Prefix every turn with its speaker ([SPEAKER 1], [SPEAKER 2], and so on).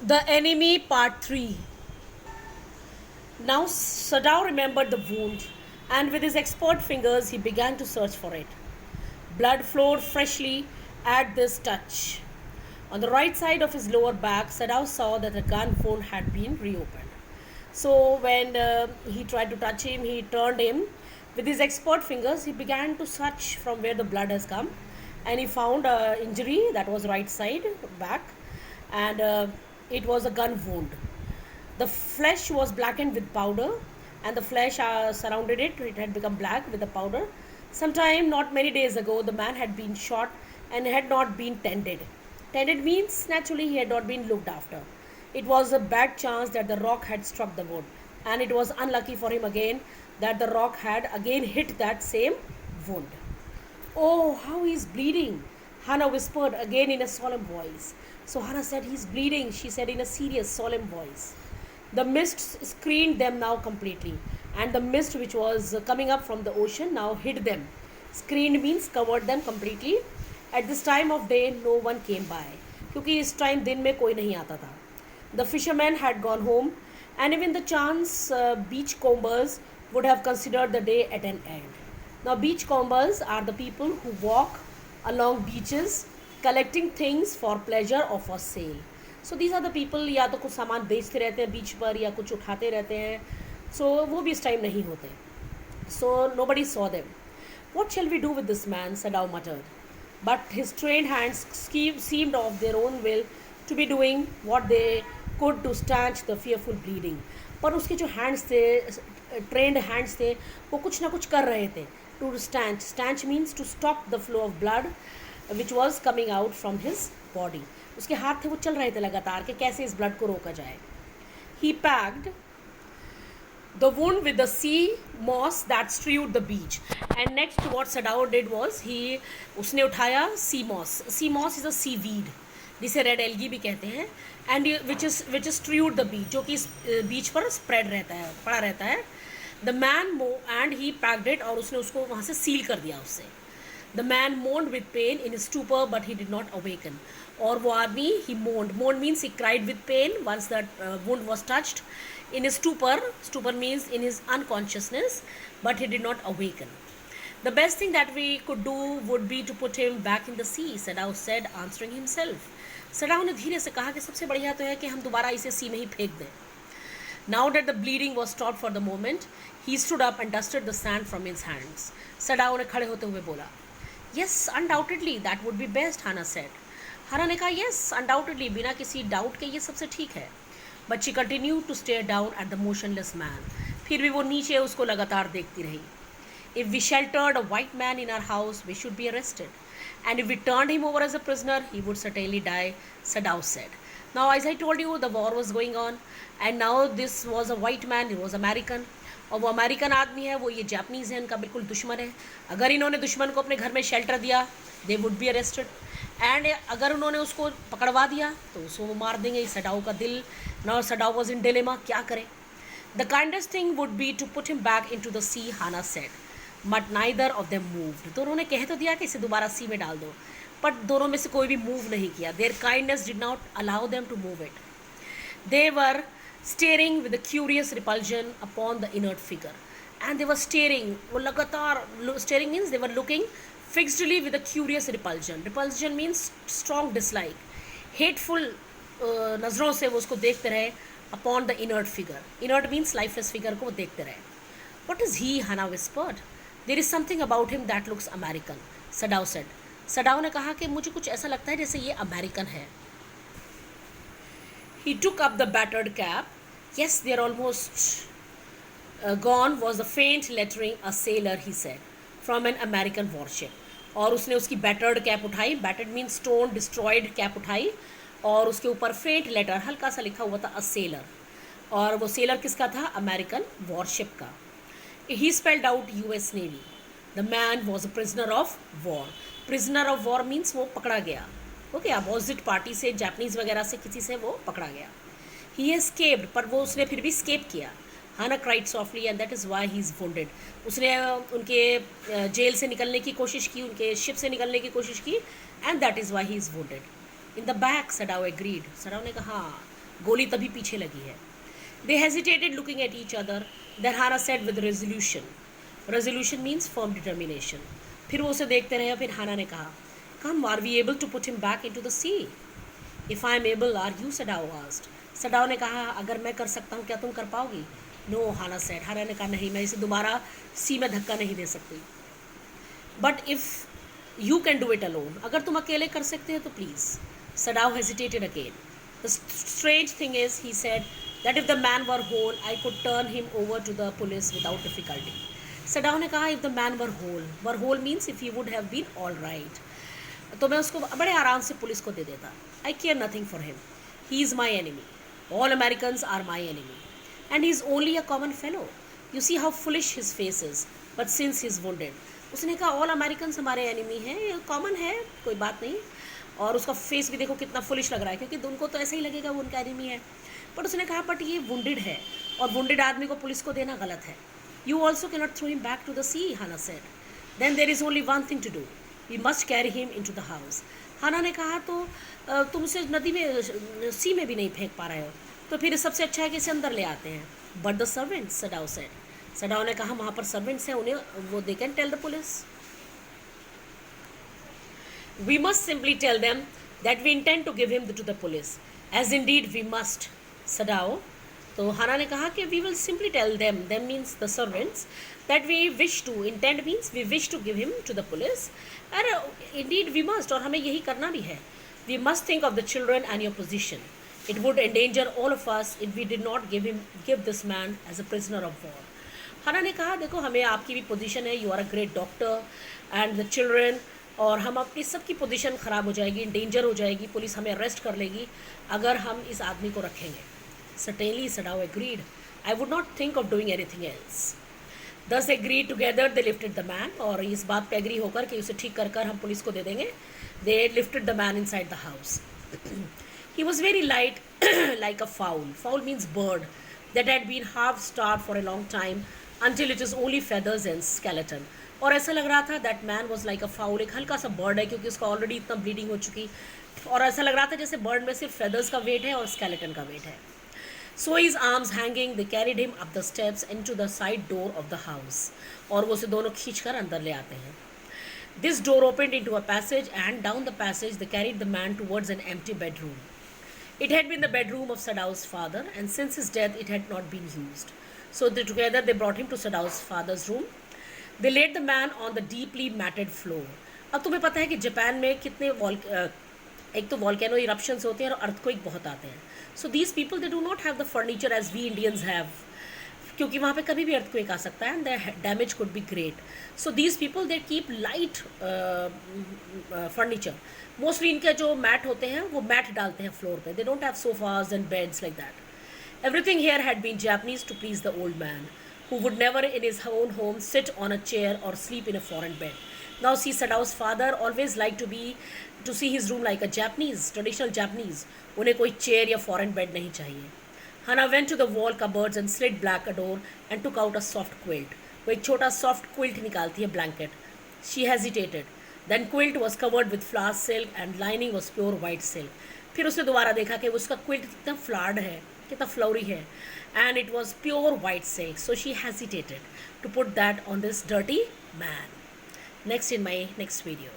[SPEAKER 1] The Enemy Part 3. Now Sadao remembered the wound, and with his expert fingers he began to search for it. Blood flowed freshly at this touch. On the right side of his lower back, Sadao saw that the gun wound had been reopened. So when he tried to touch him, he turned him. With his expert fingers, he began to search from where the blood has come, and he found an injury that was right side back, and it was a gun wound. The flesh was blackened with powder, and the flesh surrounded it. It had become black with the powder. Sometime, not many days ago, the man had been shot and had not been tended. Tended means naturally he had not been looked after. It was a bad chance that the rock had struck the wound, and it was unlucky for him again that the rock had again hit that same wound. Oh, how he's bleeding, Hannah whispered again in a solemn voice. So Hannah said, he's bleeding, she said in a serious, solemn voice. The mist screened them now completely, and the mist which was coming up from the ocean now hid them. Screened means covered them completely. At this time of day, no one came by, क्योंकि इस time दिन में कोई नहीं आता था. The fishermen had gone home, and even the chance beachcombers would have considered the day at an end. Now, beachcombers are the people who walk along beaches collecting things for pleasure or for sale. So these are the people, या तो कुछ सामान बेचते रहते हैं बीच पर या कुछ उठाते रहते हैं. So वो भी इस टाइम नहीं होते. So nobody saw them. What shall we do with this man? Sadao muttered. But his trained hands seemed of their own will to be doing what they could to stanch the fearful bleeding. पर उसके जो hands थे, trend hands थे, वो कुछ ना कुछ कर रहे थे. To stanch. Stanch means to stop the flow of blood which was coming out from his body. उसके हाथ थे वो चल रहे थे लगातार कि कैसे इस ब्लड को रोका जाए. He packed the wound with the sea moss that strewed the beach, and next what Sadao did was उसने उठाया sea moss. Sea moss is a seaweed जिसे रेड एल्गी भी कहते हैं, and which is strewed the beach, जो कि बीच पर spread रहता है, पड़ा रहता है. The man and he packed it, और उसने उसको वहाँ से सील कर दिया उससे. The man moaned with pain in stupor but he did not awaken. और वो आदमी he moaned means he cried with pain once that wound was touched. In stupor means in his unconsciousness, but he did not awaken. The best thing that we could do would be to put him back in the sea, Sadao said, answering himself. Sadao ने धीरे से कहा कि सबसे बढ़िया तो है कि हम दोबारा इसे सी में ही फेंक दें. Now that the bleeding was stopped for the moment, he stood up and dusted the sand from his hands. Sadao ने खड़े होते हुए बोला. Yes, undoubtedly, that would be best, Hannah said. Hannah ने कहा yes, undoubtedly, बिना किसी doubt के ये सबसे ठीक है. But she continued to stare down at the motionless man. फिर भी वो नीचे उसको लगातार देखती रही. If we sheltered a white man in our house, we should be arrested. And if we turned him over as a prisoner, he would certainly die, Sadao said. Now, as I told you, the war was going on. And now this was a white man, he was American. और वो American आदमी है, वो ये Japanese है, इनका बिल्कुल दुश्मन है. अगर इन्होंने दुश्मन को अपने घर में शेल्टर दिया, they would be arrested. And अगर उन्होंने उसको पकड़वा दिया तो उसको वो मार देंगे. सडाओ का दिल, now Sadao was in dilemma, क्या करें. The kindest thing would be to put him back in to the sea, Hana said. But neither of them moved. दोनों ने कह तो दिया कि इसे दोबारा सी में डाल दो, बट दोनों में से कोई भी मूव नहीं किया. Their kindness did not allow them to move it. They were staring with curious repulsion upon the inert figure, and they were staring, वो लगातार staring means they were looking fixedly with a curious repulsion. Repulsion means strong dislike, hateful नज़रों से वो उसको देखते रहे. Upon the inert figure, inert means lifeless figure को वो देखते रहे. What is he? Hannah whispered. There is something about him that looks American, Sadao said. Sadao ने कहा कि मुझे कुछ ऐसा लगता है जैसे ये अमेरिकन है. He took up the battered cap. Yes, they are almost gone was the faint lettering, a sailor, he said, from an American warship. और उसने उसकी battered cap उठाई. Battered means stone, destroyed cap उठाई, और उसके ऊपर faint letter हल्का सा लिखा हुआ था, a sailor. और वो sailor किसका था? American warship का. He spelled out US Navy. The man was a prisoner of war. Prisoner of war means वो पकड़ा गया. ओके, अपोजिट पार्टी से, जापानीज वगैरह से किसी से वो पकड़ा गया. He escaped, पर वो उसने फिर भी escape किया. Hannah cried softly, and that is why he is wounded. उसने उनके जेल से निकलने की कोशिश की, उनके शिप से निकलने की कोशिश की, and that is why he is wounded. In the back, Sadao agreed. Sadao ने कहा गोली तभी पीछे लगी है. They hesitated looking at each other. Then Hannah said with resolution. Resolution means firm determination. फिर वो उसे देखते रहे. फिर हाना ने कहा, Come, are we able to put him back into the sea? If I am able, are you? Sadao asked. Sadao ने कहा, अगर मैं कर सकता हूँ क्या तुम कर पाओगी? No, Hannah said. हाना ने कहा, नहीं, मैं इसे दोबारा सी में धक्का नहीं दे सकती. But if you can do it alone, अगर तुम अकेले कर सकते हो तो please. Sadao hesitated again. The strange thing is, he said, that if the man were whole, I could turn him over to the police without difficulty. Sadao ने कहा, if the man were whole means if he would have been all right, तो मैं उसको बड़े आराम से police को दे देता. I care nothing for him. He is my enemy. All Americans are my enemy. And he is only a common fellow. You see how foolish his face is. But since he is wounded, उसने कहा all Americans हमारे enemy हैं, ये common है, कोई बात नहीं. और उसका फेस भी देखो कितना फुलिश लग रहा है, क्योंकि उनको तो ऐसा ही लगेगा वो उनका एनिमी है. बट उसने कहा बट ये वुंडेड है, और वुंडेड आदमी को पुलिस को देना गलत है. You also cannot throw him back to the sea, Hana said. Then there is only one thing to do, we must carry him in to the house. Hannah ने कहा तो तुम उसे नदी में, सी में भी नहीं फेंक पा रहे हो, तो फिर सबसे अच्छा है कि इसे अंदर ले आते हैं. But the servants, Sadao said. Sadao ने कहा वहाँ पर सर्वेंट्स हैं, उन्हें वो they can tell the police. We must simply tell them that we intend to give him to the police, as indeed we must. Sadao. तो हाना ने कहा कि we will simply tell them means the servants, that we wish to, intend means we wish to give him to the police, and indeed we must, और हमें यही करना भी है. We must think of the children and your position. It would endanger all of us if we did not give this man as a prisoner of war. हाना ने कहा देखो हमें आपकी भी पोजीशन है, you are a great doctor and the children, और हम अपनी सबकी पोजीशन ख़राब हो जाएगी, डेंजर हो जाएगी, पुलिस हमें अरेस्ट कर लेगी अगर हम इस आदमी को रखेंगे. Certainly, Sadao agreed. I would not think of doing anything else. Thus agreed together, they lifted the man. और इस बात पे एग्री होकर कि उसे ठीक कर कर हम पुलिस को दे देंगे. They lifted the man inside the house. He was very light, like a fowl. Fowl means bird that had been half starved for a long time until it is only feathers and skeleton. और ऐसा लग रहा था that man was like a foul, एक हल्का सा bird है क्योंकि उसका ऑलरेडी इतना ब्लीडिंग हो चुकी, और ऐसा लग रहा था जैसे बर्ड में सिर्फ फेदर्स का वेट है और स्केलेटन का वेट है. So his arms hanging, they carried him up the steps into the side door of the house, और वो उसे दोनों खींच कर अंदर ले आते हैं. This door opened into a passage and down the passage they carried the man towards an empty bedroom. It had been the bedroom of Sadao's father, and since his death it had not been used. So together they brought him to Sadao's father's room. They laid the man on the deeply matted floor. अब तुम्हें पता है कि Japan में कितने एक तो volcano eruptions होते हैं और अर्थक्वेक बहुत आते हैं. So these people they do not have the furniture as we Indians have, क्योंकि वहाँ पे कभी भी अर्थक्वेक आ सकता है and the damage could be great. So these people they keep light furniture. Mostly इनके जो मैट होते हैं वो मैट डालते हैं फ्लोर पे. They don't have sofas and beds like that. Everything here had been Japanese to please the old man, who would never in his own home sit on a chair or sleep in a foreign bed. Now see, Sadao's father always liked to see his room like a Japanese, traditional Japanese. उन्हें कोई chair या foreign bed नहीं चाहिए. Hannah went to the wall cupboards and slid back a door and took out a soft quilt. वो एक छोटा soft quilt निकालती है, blanket. She hesitated. Then quilt was covered with flower silk and lining was pure white silk. फिर उसने दोबारा देखा कि उसका quilt कितना flowered है, कितना फ्लोरी है, and it was pure white silk. So she hesitated to put that on this dirty man. Next in my next video.